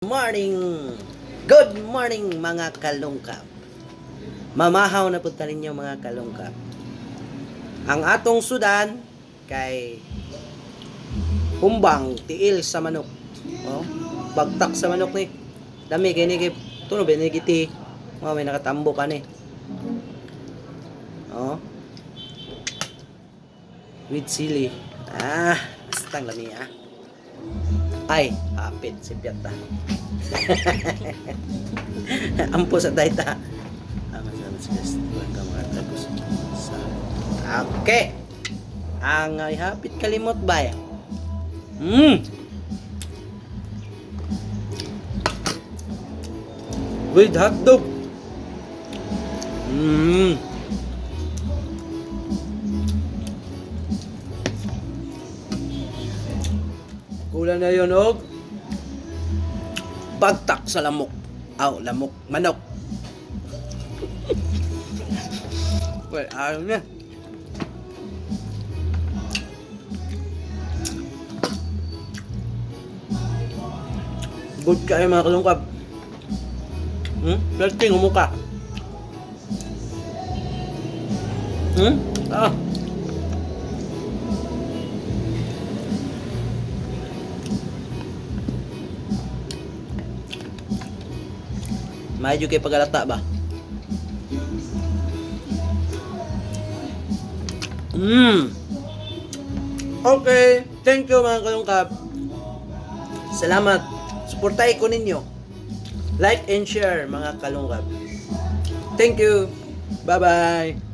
Morning! Good morning mga kalungkap. Mamahaw na punta ninyo mga kalungkap. Ang atong sudan kay humbang tiil sa manok. Oh, bagtak sa manok ni. Dami kay ni tuno benigiti. Oh, may nakatambo ka ni. Oh. With sili. Bastang lami Ay, hapit si Piata. Ampo sa dayta. Okay. Ang hapit kalimot ba? With hotdog. Kulang na yun, bagtak sa lamok. Lamok. Manok. Well, ayaw na. Good kayo mga kalungkab. Perting, humuka. Medyo kay pagalata ba? Okay. Thank you mga kalungkap. Salamat. Suportahin ko ninyo. Like and share mga kalungkap. Thank you. Bye-bye.